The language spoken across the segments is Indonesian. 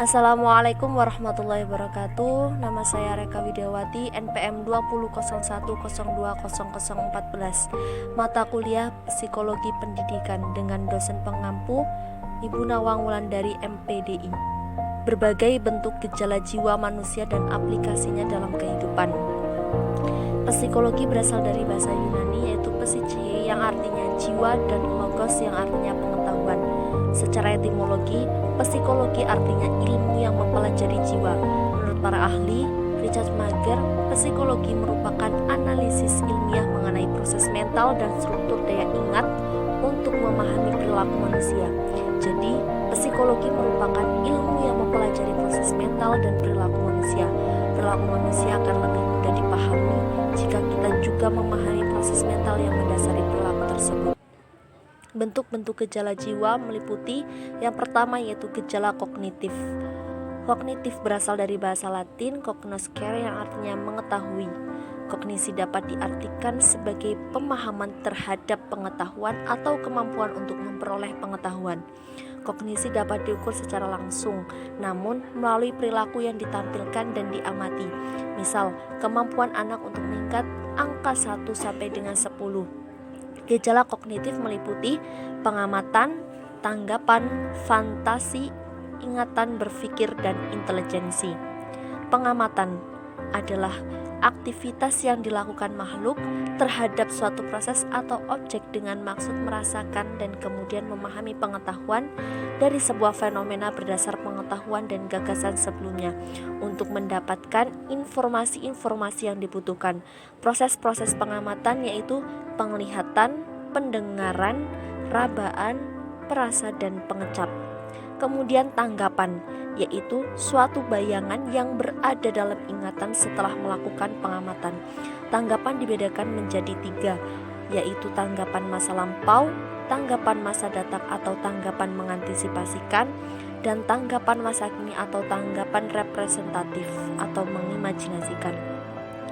Assalamualaikum warahmatullahi wabarakatuh. Nama saya Reka Widiawati, NPM 20.01.02.0014. Mata kuliah Psikologi Pendidikan dengan dosen pengampu Ibu Nawang Wulandari MPDI. Berbagai bentuk gejala jiwa manusia dan aplikasinya dalam kehidupan. Psikologi berasal dari bahasa Yunani yaitu psiche yang artinya jiwa dan logos yang artinya pengetahuan. Secara etimologi, psikologi artinya ilmu yang mempelajari jiwa. Menurut para ahli, Richard Mager, psikologi merupakan analisis ilmiah mengenai proses mental dan struktur daya ingat untuk memahami perilaku manusia. Jadi, psikologi merupakan ilmu yang mempelajari proses mental dan perilaku manusia. Perilaku manusia akan lebih mudah dipahami jika kita juga memahami proses mental yang mendasari perilaku tersebut. Bentuk-bentuk gejala jiwa meliputi yang pertama yaitu gejala kognitif. Kognitif berasal dari bahasa Latin cognoscere yang artinya mengetahui. Kognisi dapat diartikan sebagai pemahaman terhadap pengetahuan atau kemampuan untuk memperoleh pengetahuan. Kognisi dapat diukur secara langsung, namun melalui perilaku yang ditampilkan dan diamati. Misal, kemampuan anak untuk mengingat angka 1 sampai dengan 10. Gejala kognitif meliputi pengamatan, tanggapan, fantasi, ingatan, berpikir, dan intelijensi. Pengamatan adalah aktivitas yang dilakukan makhluk terhadap suatu proses atau objek dengan maksud merasakan dan kemudian memahami pengetahuan dari sebuah fenomena berdasar pengetahuan dan gagasan sebelumnya untuk mendapatkan informasi-informasi yang dibutuhkan. Proses-proses pengamatan yaitu penglihatan, pendengaran, rabaan, perasa, dan pengecap. Kemudian tanggapan, yaitu suatu bayangan yang berada dalam ingatan setelah melakukan pengamatan. Tanggapan dibedakan menjadi 3, yaitu tanggapan masa lampau, tanggapan masa datang atau tanggapan mengantisipasikan, dan tanggapan masa kini atau tanggapan representatif atau mengimajinasikan.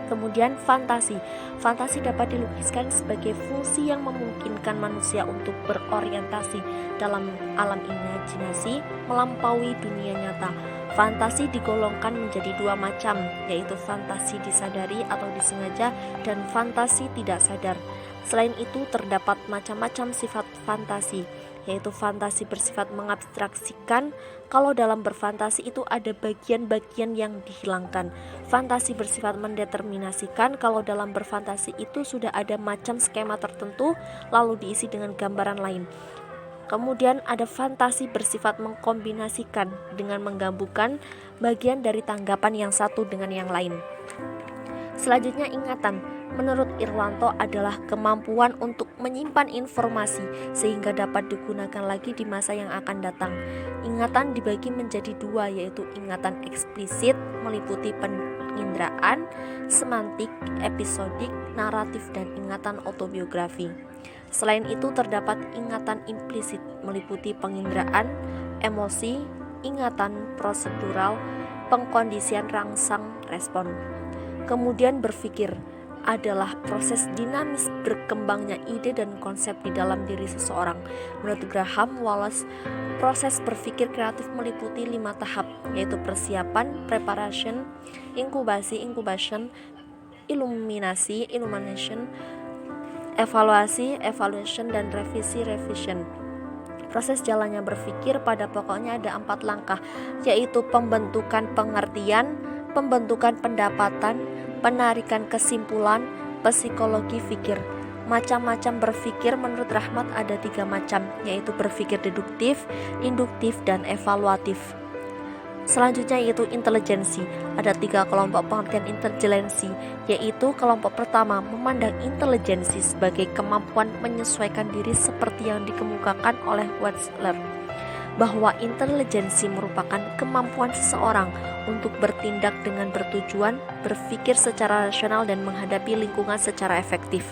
Kemudian fantasi. Fantasi dapat dilukiskan sebagai fungsi yang memungkinkan manusia untuk berorientasi dalam alam imajinasi melampaui dunia nyata. Fantasi digolongkan menjadi 2 macam, yaitu fantasi disadari atau disengaja dan fantasi tidak sadar. Selain itu terdapat macam-macam sifat fantasi, yaitu fantasi bersifat mengabstraksikan. Kalau dalam berfantasi itu ada bagian-bagian yang dihilangkan. Fantasi bersifat mendeterminasikan. Kalau dalam berfantasi itu sudah ada macam skema tertentu lalu diisi dengan gambaran lain. Kemudian ada fantasi bersifat mengkombinasikan dengan menggabungkan bagian dari tanggapan yang satu dengan yang lain. Selanjutnya ingatan. Menurut Irwanto adalah kemampuan untuk menyimpan informasi sehingga dapat digunakan lagi di masa yang akan datang. Ingatan dibagi menjadi 2, yaitu ingatan eksplisit meliputi penginderaan, semantik, episodik, naratif, dan ingatan autobiografi. Selain itu terdapat ingatan implisit meliputi penginderaan, emosi, ingatan prosedural, pengkondisian rangsang respon. Kemudian berpikir adalah proses dinamis berkembangnya ide dan konsep di dalam diri seseorang. Menurut Graham Wallace, proses berpikir kreatif meliputi 5 tahap, yaitu persiapan, preparation, inkubasi, incubation, illuminasi, illumination, evaluasi, evaluation, dan revisi, revision. Proses jalannya berpikir pada pokoknya ada 4 langkah, yaitu pembentukan pengertian, pembentukan pendapatan, penarikan kesimpulan, psikologi fikir. Macam-macam berpikir menurut Rahmat ada 3 macam, yaitu berpikir deduktif, induktif, dan evaluatif. Selanjutnya yaitu intelijensi. Ada 3 kelompok pengertian intelijensi, yaitu kelompok pertama memandang intelijensi sebagai kemampuan menyesuaikan diri seperti yang dikemukakan oleh Wetzler, bahwa intelijensi merupakan kemampuan seseorang untuk bertindak dengan bertujuan, berpikir secara rasional, dan menghadapi lingkungan secara efektif.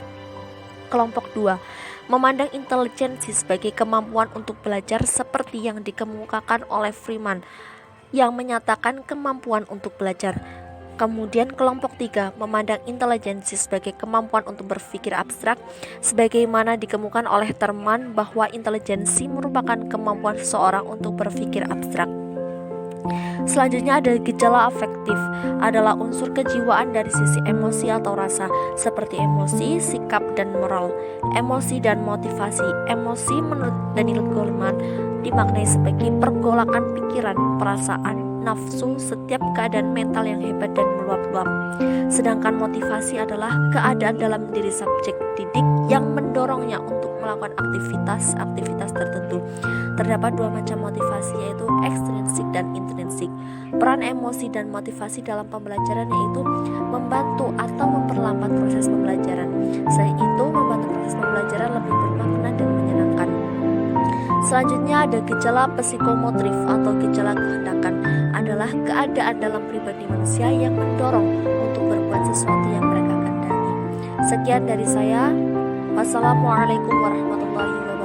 Kelompok 2 memandang intelijensi sebagai kemampuan untuk belajar seperti yang dikemukakan oleh Freeman, yang menyatakan kemampuan untuk belajar. Kemudian kelompok 3 memandang intelijensi sebagai kemampuan untuk berpikir abstrak, sebagaimana dikemukakan oleh Terman bahwa intelijensi merupakan kemampuan seseorang untuk berpikir abstrak. Selanjutnya ada gejala afektif, adalah unsur kejiwaan dari sisi emosi atau rasa, seperti emosi, sikap, dan moral. Emosi dan motivasi. Emosi menurut Daniel Goleman dimaknai sebagai pergolakan pikiran, perasaan, nafsu, setiap keadaan mental yang hebat dan meluap-luap. Sedangkan motivasi adalah keadaan dalam diri subjek didik yang mendorongnya untuk melakukan aktivitas tertentu. Terdapat dua macam motivasi, yaitu ekstrinsik dan intrinsik. Peran emosi dan motivasi dalam pembelajaran yaitu membantu atau memperlambat proses pembelajaran. Selain itu, membantu proses pembelajaran lebih bermakna dan menyenangkan. Selanjutnya ada gejala psikomotrif atau gejala kehendakan, adalah keadaan dalam pribadi manusia yang mendorong untuk berbuat sesuatu yang mereka kehendaki. Sekian dari saya. Wassalamualaikum warahmatullahi wabarakatuh.